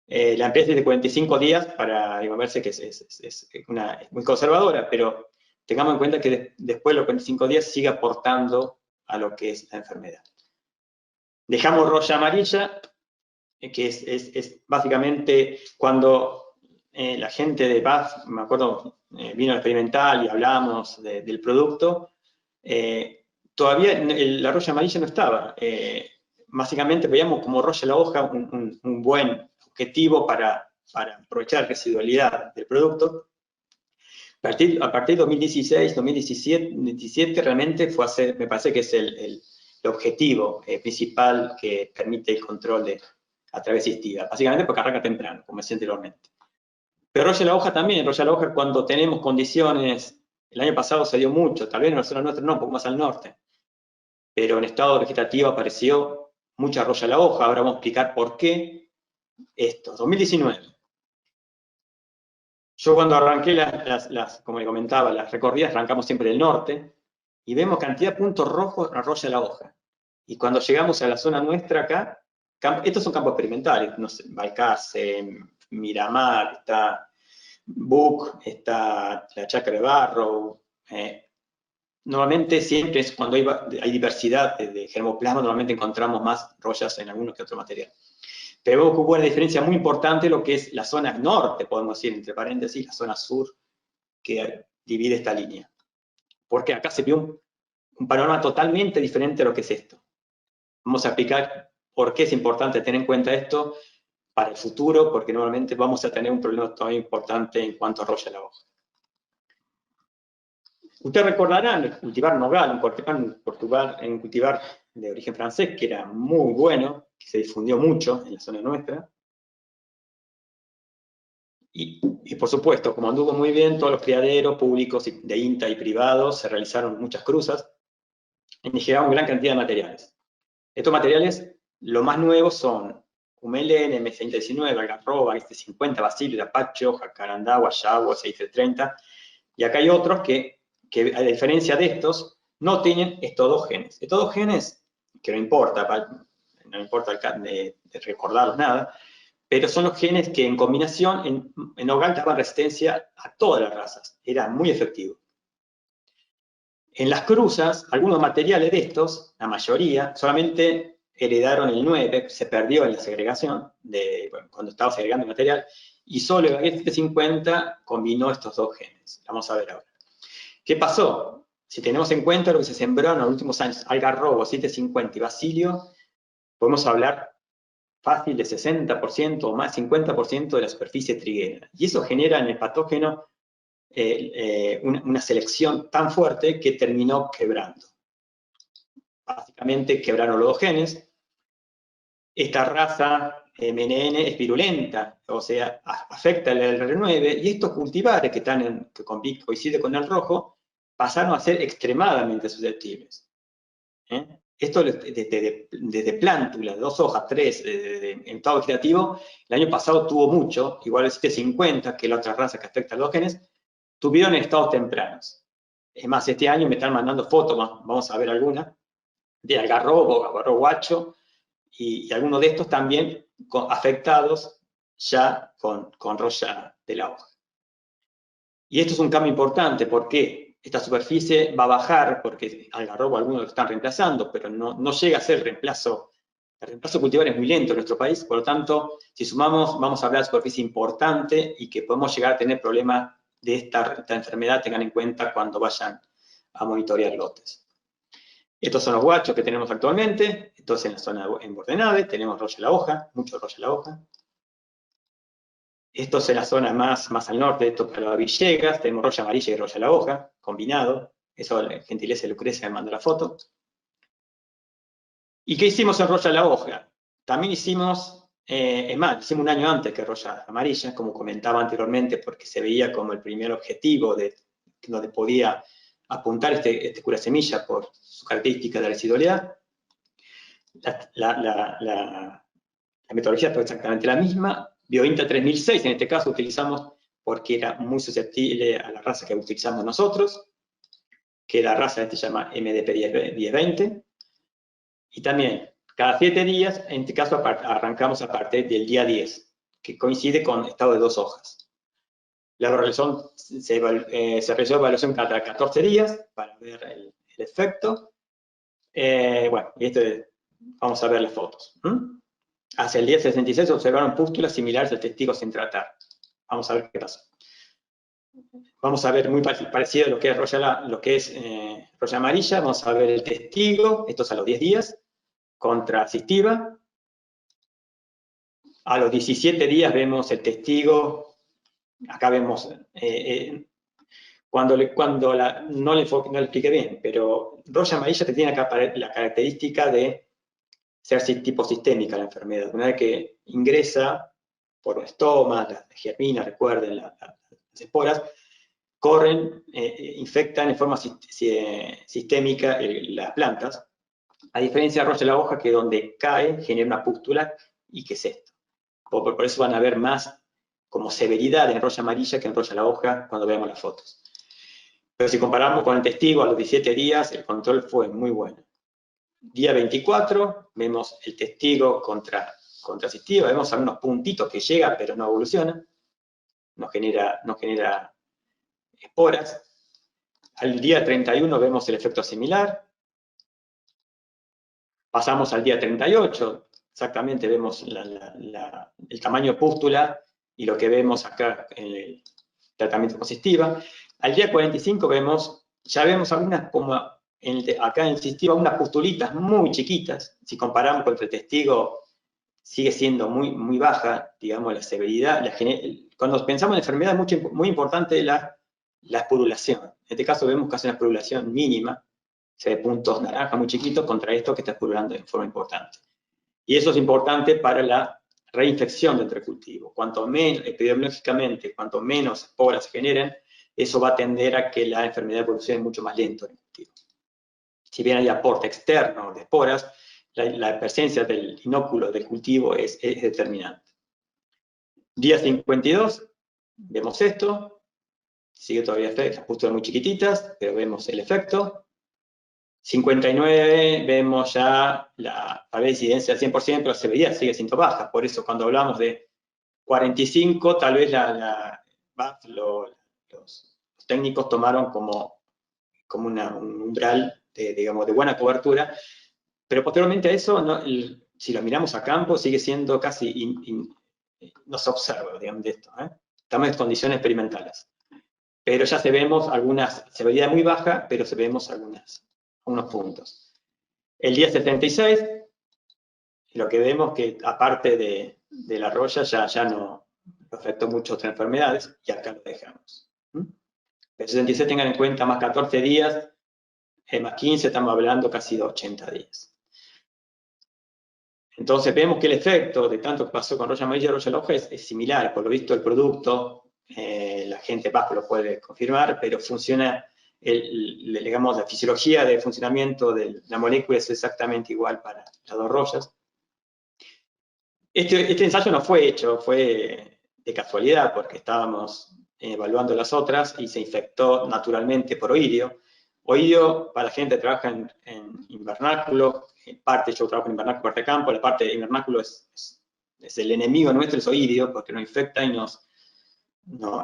La empresa es de 45 días para verse que es muy conservadora, pero tengamos en cuenta que después de los 45 días sigue aportando a lo que es la enfermedad. Dejamos roya amarilla, que es básicamente cuando la gente de BASF, me acuerdo, vino al experimental y hablamos del producto, todavía la roya amarilla no estaba. Básicamente veíamos como roya la hoja un buen objetivo para para aprovechar la residualidad del producto. A partir de 2016, 2017 realmente fue me parece que es el objetivo principal que permite el control a través de Sistiva, básicamente porque arranca temprano, como decía anteriormente. Pero roya la hoja también, roya la hoja cuando tenemos condiciones, el año pasado se dio mucho, tal vez en la zona nuestra no, un poco más al norte, pero en estado vegetativo apareció mucha roya la hoja. Ahora vamos a explicar por qué esto. 2019. Yo cuando arranqué como le comentaba, las recorridas arrancamos siempre del norte y vemos cantidad de puntos rojos roya la hoja. Y cuando llegamos a la zona nuestra acá, estos son campos experimentales, no sé, Balcarce, Miramar, está Buc, está la Chacra de Barrow. Normalmente siempre es cuando hay diversidad de germoplasma, normalmente encontramos más royas en alguno que otro material. Pero vemos que hubo una diferencia muy importante lo que es la zona norte, podemos decir, entre paréntesis, la zona sur, que divide esta línea. Porque acá se vio un panorama totalmente diferente a lo que es esto. Vamos a explicar por qué es importante tener en cuenta esto para el futuro, porque normalmente vamos a tener un problema todavía importante en cuanto a roya la hoja. Ustedes recordarán el cultivar nogal, un cultivar de origen francés, que era muy bueno, que se difundió mucho en la zona nuestra. Y por supuesto, como anduvo muy bien, todos los criaderos públicos de INTA y privados se realizaron muchas cruzas y llegaron gran cantidad de materiales. Estos materiales, lo más nuevos son Humelén, M619, Algarroba, Este50, Basilio, Apache, Jacarandá, Guayabo, 6330. Y acá hay otros que a diferencia de estos, no tienen estos dos genes. Estos dos genes, que no importa de recordarlos nada, pero son los genes que en combinación en nogal daban resistencia a todas las razas. Era muy efectivo. En las cruzas, algunos materiales de estos, la mayoría, solamente heredaron el 9, se perdió en la segregación, cuando estaba segregando el material, y solo el baguette 50 combinó estos dos genes. Vamos a ver ahora. ¿Qué pasó? Si tenemos en cuenta lo que se sembró en los últimos años, algarrobo, 750 y basilio, podemos hablar fácil de 60% o más, 50% de la superficie triguera. Y eso genera en el patógeno una selección tan fuerte que terminó quebrando. Básicamente quebraron los dos genes. Esta raza MNN es virulenta, o sea, afecta el R9, y estos cultivares que coinciden con el rojo pasaron a ser extremadamente susceptibles. Esto desde plántulas, 2 hojas, 3, en estado vegetativo, el año pasado tuvo mucho, igual el 750, que es la otra raza que afecta a los genes, tuvieron en estados tempranos. Es más, este año me están mandando fotos, vamos a ver algunas, de algarrobo, guacho, y algunos de estos también afectados ya con roya de la hoja. Y esto es un cambio importante, porque esta superficie va a bajar, porque algarrobo algunos lo están reemplazando, pero no llega a ser reemplazo. El reemplazo cultivar es muy lento en nuestro país, por lo tanto, si sumamos, vamos a hablar de superficie importante y que podemos llegar a tener problemas de esta enfermedad, tengan en cuenta cuando vayan a monitorear lotes. Estos son los guachos que tenemos actualmente. Entonces en la zona en Bordenave tenemos roya la hoja, mucho roya la hoja. Esto es en la zona más al norte, esto para Villegas, tenemos roya amarilla y roya la hoja, combinado. Eso, gentileza Lucrecia me mandó la foto. ¿Y qué hicimos en roya la hoja? También hicimos, hicimos un año antes que roya amarilla, como comentaba anteriormente, porque se veía como el primer objetivo donde podía apuntar este curasemilla por su característica de residualidad. La metodología fue exactamente la misma. BioINTA 3006, en este caso utilizamos porque era muy susceptible a la raza que utilizamos nosotros, que la raza se llama MDP 1020. Y también, cada 7 días, en este caso arrancamos a partir del día 10, que coincide con estado de 2 hojas. La evaluación, se realizó evaluación cada 14 días para ver el efecto. Bueno, y vamos a ver las fotos. Hacia el día 66 se observaron pústulas similares al testigo sin tratar. Vamos a ver qué pasa. Vamos a ver muy parecido a lo que es roya amarilla. Vamos a ver el testigo, esto es a los 10 días, contra Sistiva. A los 17 días vemos el testigo, acá vemos, no le expliqué bien, pero roya amarilla te tiene acá la característica de ser tipo sistémica la enfermedad. Una vez que ingresa por el estómago, las germinas, recuerden, las esporas, corren, infectan en forma sistémica las plantas, a diferencia de roya de la hoja, que donde cae genera una pústula, y que es esto. Por eso van a ver más como severidad en roya amarilla que en roya de la hoja cuando veamos las fotos. Pero si comparamos con el testigo a los 17 días, el control fue muy bueno. Día 24, vemos el testigo contra asistiva, vemos algunos puntitos que llegan pero no evolucionan, no genera esporas. Al día 31 vemos el efecto similar. Pasamos al día 38, exactamente vemos el tamaño pústula y lo que vemos acá en el tratamiento con asistiva. Al día 45 ya vemos algunas, como acá en el asistiva, unas pustulitas muy chiquitas. Si comparamos con el testigo, sigue siendo muy baja, digamos, la severidad. Cuando pensamos en enfermedad, es muy importante la esporulación. En este caso vemos que hace una esporulación mínima, se ve puntos naranjas muy chiquitos contra esto que está esporulando de forma importante. Y eso es importante para la reinfección dentro del cultivo. Cuanto menos, epidemiológicamente, cuanto menos esporas se generen, eso va a tender a que la enfermedad evolucione mucho más lento en el cultivo. Si bien hay aporte externo de esporas, la presencia del inóculo del cultivo es determinante. Día 52, vemos esto, sigue todavía las pústulas muy chiquititas, pero vemos el efecto. 59, vemos ya la incidencia al 100%, pero la severidad sigue siendo baja. Por eso cuando hablamos de 45, tal vez los técnicos tomaron como un umbral de buena cobertura, pero posteriormente a eso, si lo miramos a campo, sigue siendo casi, no se observa, digamos, de esto. Estamos en condiciones experimentales. Pero ya vemos algunas, severidad muy baja, pero vemos unos puntos. El día 76, lo que vemos que aparte de la roya ya no afectó mucho otras enfermedades, y acá lo dejamos. El 76 tengan en cuenta más 14 días, más 15, estamos hablando casi de 80 días. Entonces vemos que el efecto de tanto que pasó con roya amarilla y roya de la hoja es similar. Por lo visto el producto, la gente bajo lo puede confirmar, pero funciona, digamos, la fisiología de funcionamiento de la molécula es exactamente igual para las dos royas. Este ensayo no fue hecho, fue de casualidad, porque estábamos evaluando las otras y se infectó naturalmente por oidio. Oidio, para la gente que trabaja en invernáculo, yo trabajo en invernáculo, parte de campo, la parte de invernáculo es el enemigo nuestro, es oidio, porque nos infecta y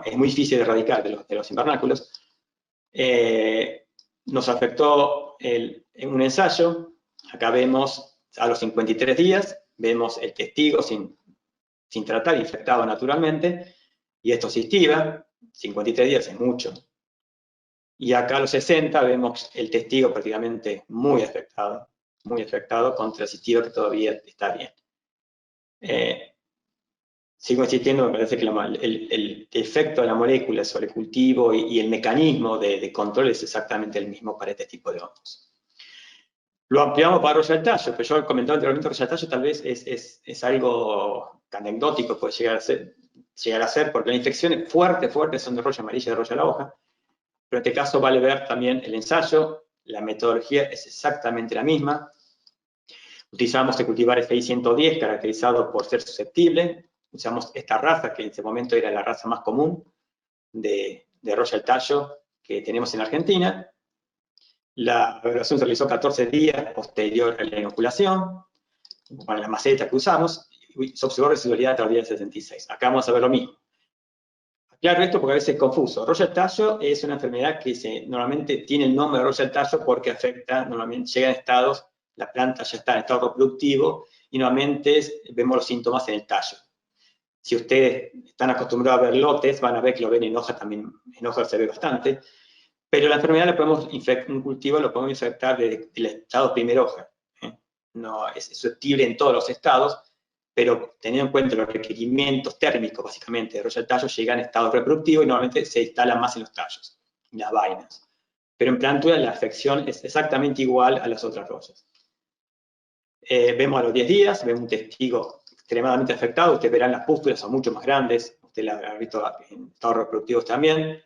es muy difícil de erradicar de los invernáculos. Nos afectó en un ensayo. Acá vemos a los 53 días, vemos el testigo sin tratar, infectado naturalmente, y esto asistiva, 53 días es mucho. Y acá a los 60 vemos el testigo prácticamente muy afectado contra asistiva que todavía está bien. Sigo insistiendo, me parece que el efecto de la molécula sobre el cultivo y el mecanismo de control es exactamente el mismo para este tipo de hongos. Lo ampliamos para roya del tallo, pero yo he comentado anteriormente, roya del tallo tal vez es algo anecdótico, puede llegar a ser, porque las infecciones fuertes son de roya amarilla y de roya de la hoja, pero en este caso vale ver también el ensayo, la metodología es exactamente la misma. Utilizamos el cultivar FI 110, caracterizado por ser susceptible. Usamos esta raza, que en ese momento era la raza más común de roya del tallo que tenemos en Argentina. La evaluación se realizó 14 días posterior a la inoculación, con la maceta que usamos, y se observó residualidad hasta el día 76. Acá vamos a ver lo mismo. Aclaro esto porque a veces es confuso. Roya del tallo es una enfermedad que normalmente tiene el nombre de roya del tallo porque afecta, normalmente llega en estados, la planta ya está en estado reproductivo, y normalmente vemos los síntomas en el tallo. Si ustedes están acostumbrados a ver lotes, van a ver que lo ven en hoja también, en hoja se ve bastante, pero la enfermedad la podemos infectar, un cultivo lo podemos infectar desde el estado primera hoja. No es susceptible en todos los estados, pero teniendo en cuenta los requerimientos térmicos, básicamente, de roya del tallo, llega en estado reproductivo y normalmente se instala más en los tallos, en las vainas. Pero en plantura la afección es exactamente igual a las otras royas. Vemos a los 10 días, vemos un testigo extremadamente afectado, ustedes verán las pústulas son mucho más grandes, ustedes las habrán visto en estados reproductivos también,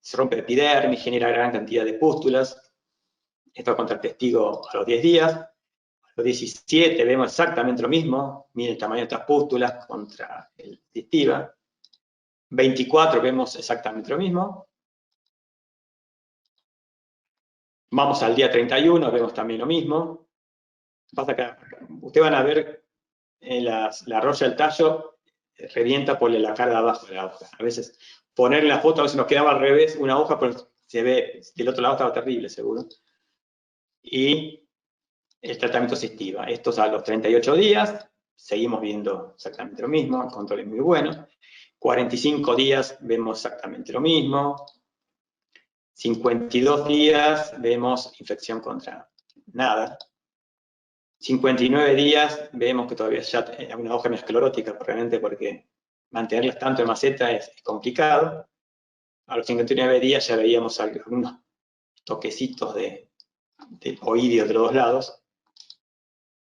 se rompe el epidermis, genera gran cantidad de pústulas, esto contra el testigo a los 10 días, a los 17 vemos exactamente lo mismo, miren el tamaño de estas pústulas contra el testiva, 24 vemos exactamente lo mismo, vamos al día 31, vemos también lo mismo, pasa que ustedes van a ver la roya del tallo revienta por la cara de abajo de la hoja. A veces poner en la foto a veces nos quedaba al revés una hoja, pero se ve, del otro lado estaba terrible seguro. Y el tratamiento Sestiva. Estos a los 38 días, seguimos viendo exactamente lo mismo, el control es muy bueno. 45 días vemos exactamente lo mismo. 52 días vemos infección contra nada. 59 días vemos que todavía ya hay una hoja esclerótica, realmente porque mantenerlas tanto en maceta es complicado. A los 59 días ya veíamos algunos toquecitos de oidio de los dos lados.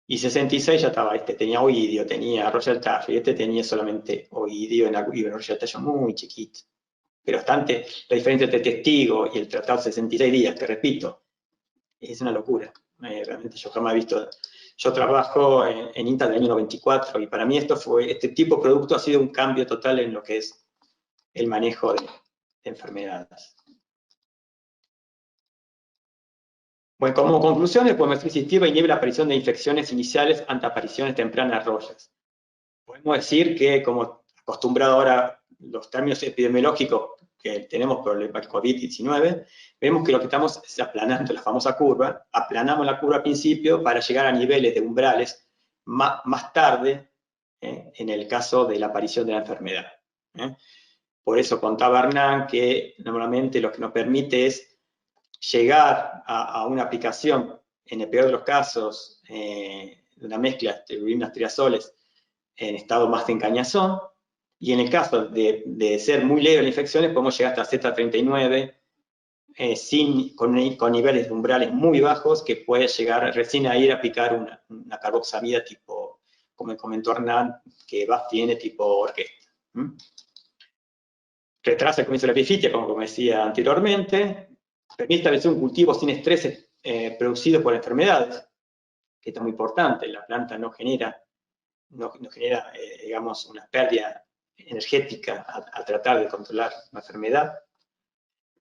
Y 66 ya estaba, tenía oidio, tenía roya del tallo, y tenía solamente oidio en roya del tallo muy chiquito. Pero bastante, la diferencia entre testigo y el tratado 66 días, te repito, es una locura. Realmente yo jamás he visto. Yo trabajo en INTA del año 94 y para mí este tipo de producto ha sido un cambio total en lo que es el manejo de enfermedades. Bueno, como conclusión, el polimetría Sestiva inhibe la aparición de infecciones iniciales ante apariciones tempranas de royas. Podemos decir que, como acostumbrado ahora los términos epidemiológicos que tenemos por el COVID-19, vemos que lo que estamos es aplanando la famosa curva, aplanamos la curva al principio para llegar a niveles de umbrales más tarde, en el caso de la aparición de la enfermedad. Por eso contaba Hernán que normalmente lo que nos permite es llegar a una aplicación, en el peor de los casos, de una mezcla de unas triazoles en estado más de encañazón, y en el caso de ser muy leve las infecciones, podemos llegar hasta Z39 con niveles de umbrales muy bajos, que puede llegar recién a ir a aplicar una carboxamida tipo, como comentó Hernán, que tiene tipo orquesta. Retrasa el comienzo de la epifitia, como decía anteriormente, permite establecer un cultivo sin estrés producido por enfermedades, que esto es muy importante, la planta no genera digamos, una pérdida energética al tratar de controlar la enfermedad.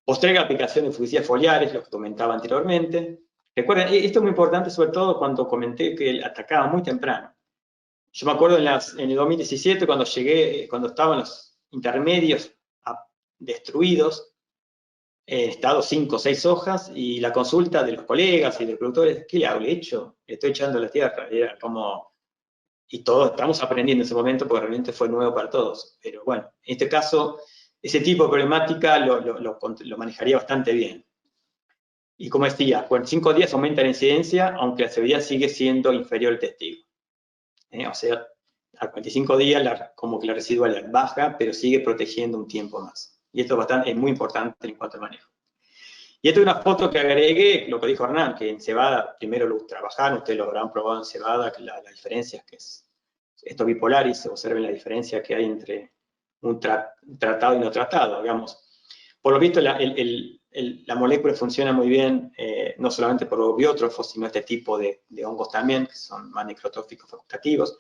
Posterga la aplicación de fungicidas foliares, lo que comentaba anteriormente. Recuerden, esto es muy importante, sobre todo cuando comenté que atacaba muy temprano. Yo me acuerdo en el 2017, cuando estaban los intermedios destruidos, en estado 5 o 6 hojas, y la consulta de los colegas y de los productores, ¿qué le hago? ¿Le estoy echando a la tierra? Era como... Y todos estamos aprendiendo en ese momento porque realmente fue nuevo para todos. Pero bueno, en este caso, ese tipo de problemática lo manejaría bastante bien. Y como decía, con 5 días aumenta la incidencia, aunque la severidad sigue siendo inferior al testigo. O sea, a 45 días como que la residual baja, pero sigue protegiendo un tiempo más. Y esto es muy importante en cuanto al manejo. Y esta es una foto que agregué, lo que dijo Hernán, que en cebada primero lo trabajaron, ustedes lo habrán probado en cebada, que la diferencia es que esto es bipolar y se observen la diferencia que hay entre un tratado y no tratado, digamos. Por lo visto, la molécula funciona muy bien, no solamente por los biótrofos, sino este tipo de hongos también, que son más necrotróficos facultativos,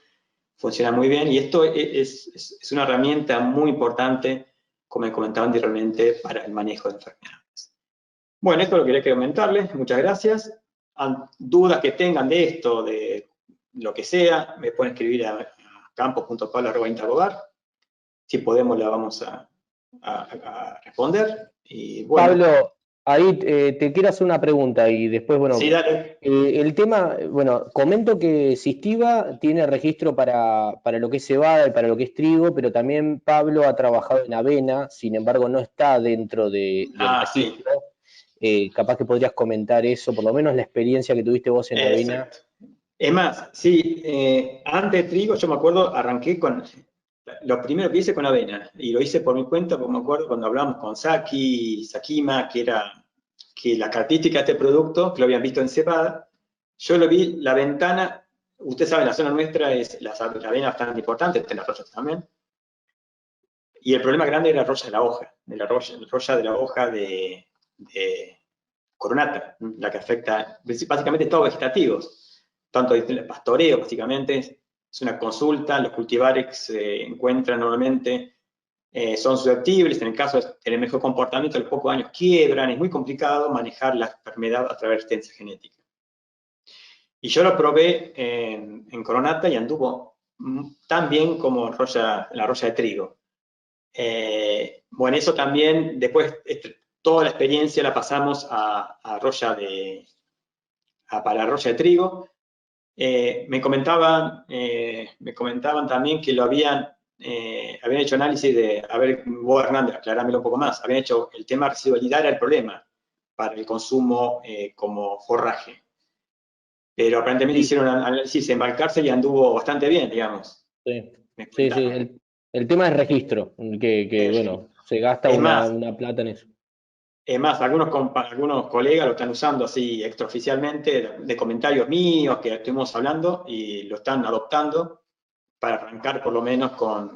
funciona muy bien, y esto es una herramienta muy importante, como comentaba anteriormente, para el manejo de enfermedades. Bueno, esto es lo que quería comentarles, muchas gracias. Dudas que tengan de esto, de lo que sea, me pueden escribir a campos.pablo@intagobar. Si podemos, la vamos a responder. Y bueno. Pablo, ahí te quiero hacer una pregunta y después, bueno, sí, dale. El tema, bueno, comento que Sestiva tiene registro para lo que es cebada y para lo que es trigo, pero también Pablo ha trabajado en avena, sin embargo no está dentro del registro. Sí. Capaz que podrías comentar eso, por lo menos la experiencia que tuviste vos en avena. Exacto. Es más, sí, antes de trigo, yo me acuerdo, arranqué con, lo primero que hice con avena, y lo hice por mi cuenta, porque me acuerdo cuando hablábamos con Sakima, que la característica de este producto, que lo habían visto en Cebada, yo lo vi, la ventana, usted sabe, la zona nuestra es la avena bastante importante, en las rosas también, y el problema grande era la roya de la hoja, roya de la hoja de coronata, la que afecta básicamente todos vegetativos, tanto el pastoreo básicamente, es una consulta, los cultivares que se encuentran normalmente son susceptibles, en el caso de tener mejor comportamiento, a los pocos años quiebran, es muy complicado manejar la enfermedad a través de resistencia genética. Y yo lo probé en coronata y anduvo tan bien como la roya de trigo. Bueno, eso también, después toda la experiencia la pasamos para roya de trigo. Me comentaban también que habían hecho análisis a ver, vos Hernández, aclarámelo un poco más, habían hecho el tema residualidad era el problema para el consumo como forraje. Pero aparentemente Sí, hicieron análisis en Balcarce y anduvo bastante bien, digamos. sí, Me sí, comentaron. el tema es registro, bueno, se gasta Es más, una plata en eso. algunos colegas lo están usando así extraoficialmente, de comentarios míos que estuvimos hablando, y lo están adoptando para arrancar por lo menos con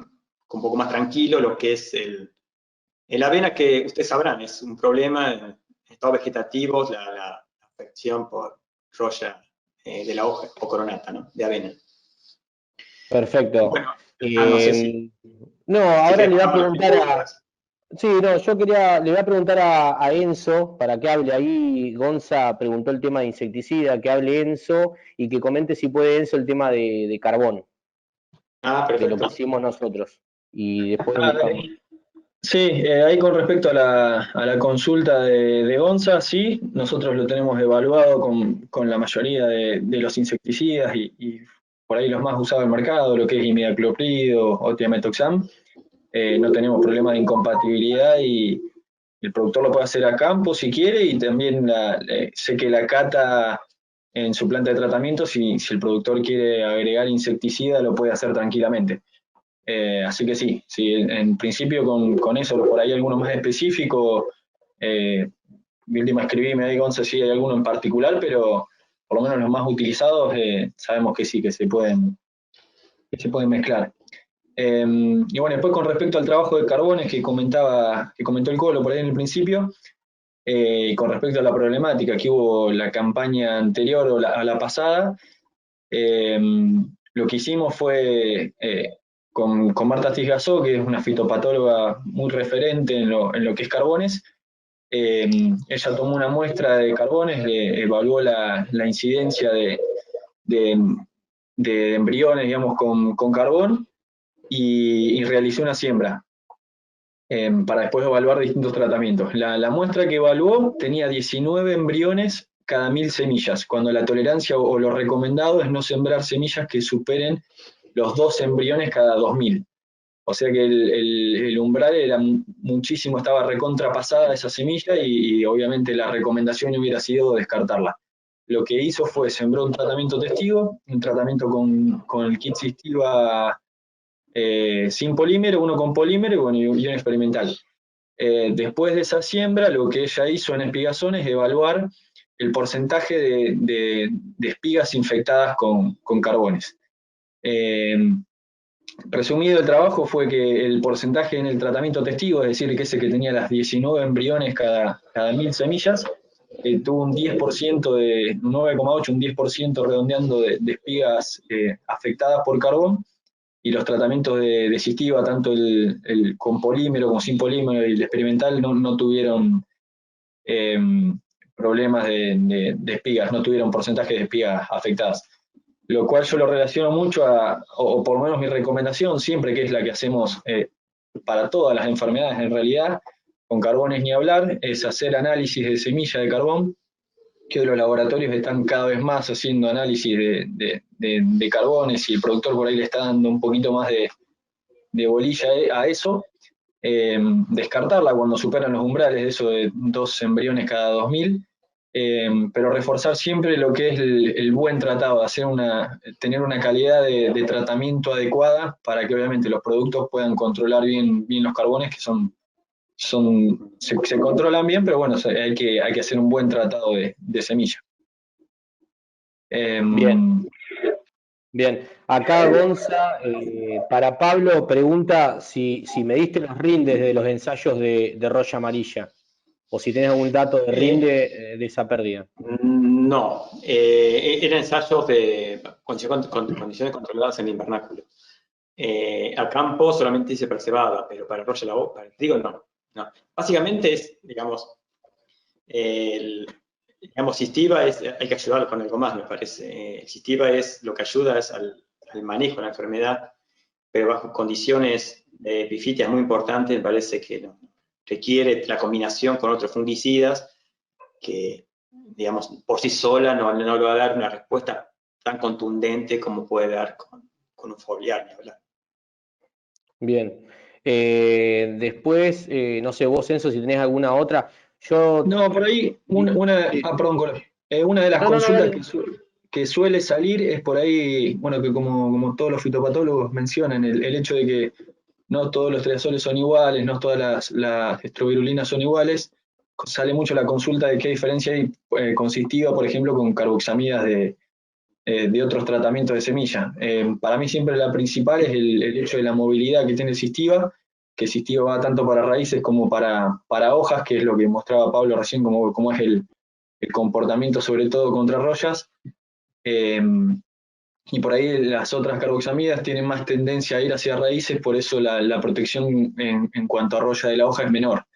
un poco más tranquilo lo que es el avena, que ustedes sabrán, es un problema en estados vegetativos, la afección por roya de la hoja o coronata, ¿no? De avena. Perfecto. Bueno, no sé No, si ahora le querés voy a tomar las preguntar preguntas. sí, no, le voy a preguntar a Enzo para que hable ahí. Gonza preguntó el tema de insecticida, que hable Enzo y que comente si puede Enzo el tema de carbón, Ah, de lo que perfecto. hicimos nosotros. Y después Dale. buscamos. Sí, ahí con respecto a la consulta de Gonza, sí, nosotros lo tenemos evaluado con la mayoría de los insecticidas y por ahí los más usados en el mercado, lo que es imidacloprid o tiametoxam. No tenemos problema de incompatibilidad y el productor lo puede hacer a campo si quiere, y también sé que la cata en su planta de tratamiento, si el productor quiere agregar insecticida, lo puede hacer tranquilamente. Así que sí, en principio con eso, por ahí alguno más específico, de última escribime ahí, Gonza, si hay alguno en particular, pero por lo menos los más utilizados sabemos que sí, que se pueden mezclar. Y bueno, después con respecto al trabajo de carbones que comentó el Colo por ahí en el principio, con respecto a la problemática que hubo la campaña anterior a la pasada, lo que hicimos fue con Marta Tisgasó, que es una fitopatóloga muy referente en lo que es carbones. Ella tomó una muestra de carbones, evaluó la incidencia de, de embriones, digamos, con carbón y realizó una siembra para después evaluar distintos tratamientos. La muestra que evaluó tenía 19 embriones cada 1000 semillas, cuando la tolerancia o lo recomendado es no sembrar semillas que superen los 2 embriones cada 2000. O sea que el umbral era muchísimo, estaba recontrapasada esa semilla y obviamente la recomendación hubiera sido descartarla. Lo que hizo fue sembró un tratamiento testigo, un tratamiento con el kit Sistiva sin polímero, uno con polímero y, bueno, y un experimental. Después de esa siembra, lo que ella hizo en espigazón es evaluar el porcentaje de espigas infectadas con carbones. Resumido el trabajo fue que el porcentaje en el tratamiento testigo, es decir, que ese que tenía las 19 embriones cada 1000 semillas, tuvo un 10% de 9,8, un 10% redondeando de espigas afectadas por carbón, y los tratamientos de Sistiva, tanto el con polímero como sin polímero y el experimental, no tuvieron eh, problemas de espigas, no tuvieron porcentaje de espigas afectadas. Lo cual yo lo relaciono mucho o por lo menos mi recomendación siempre, que es la que hacemos para todas las enfermedades en realidad, con carbones ni hablar, es hacer análisis de semilla de carbón, que hoy los laboratorios están cada vez más haciendo análisis de carbones, y el productor por ahí le está dando un poquito más de bolilla a eso. Descartarla cuando superan los umbrales de eso de 2 embriones cada 2000, pero reforzar siempre lo que es el buen tratado, tener una calidad de tratamiento adecuada para que obviamente los productos puedan controlar bien los carbones, que se controlan bien, pero bueno, hay que hacer un buen tratado de semilla. Bien. Bien, acá Gonza, para Pablo, pregunta si mediste los rindes de los ensayos de roya amarilla, o si tenés algún dato de rinde de esa pérdida. No, eran ensayos de condiciones controladas en el invernáculo. Al campo solamente hice para cebada, pero para para el trigo no. Básicamente es, digamos, Sistiva hay que ayudar con algo más, me parece. Sistiva lo que ayuda es al manejo de la enfermedad, pero bajo condiciones de epifitia muy importantes, me parece que no. Requiere la combinación con otros fungicidas que, digamos, por sí sola no le va a dar una respuesta tan contundente como puede dar con un foliar, ni hablar. Bien. Después, no sé, vos, Enzo, si tenés alguna otra. No, por ahí, perdón, Colo. Una de las consultas que suele salir es por ahí, bueno, que como todos los fitopatólogos mencionan, el hecho de que no todos los triazoles son iguales, no todas las estrobirulinas son iguales. Sale mucho la consulta de qué diferencia hay con Sistiva, por ejemplo, con carboxamidas de otros tratamientos de semilla. Para mí siempre la principal es el hecho de la movilidad que tiene Sistiva, que Sistiva va tanto para raíces como para hojas, que es lo que mostraba Pablo recién, cómo es el comportamiento sobre todo contra rollas. Y por ahí las otras carboxamidas tienen más tendencia a ir hacia raíces, por eso la protección en cuanto a roya de la hoja es menor.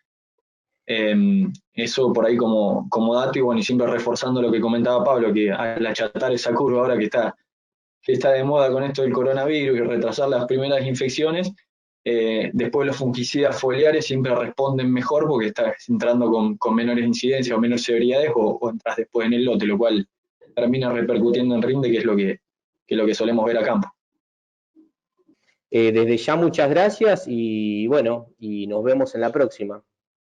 Eso por ahí como dato, y bueno, y siempre reforzando lo que comentaba Pablo, que al achatar esa curva ahora que está de moda con esto del coronavirus y retrasar las primeras infecciones, después los fungicidas foliares siempre responden mejor porque estás entrando con menores incidencias o menores severidades, o entras después en el lote, lo cual termina repercutiendo en rinde, que es lo que solemos ver a campo. Desde ya muchas gracias y bueno, y nos vemos en la próxima.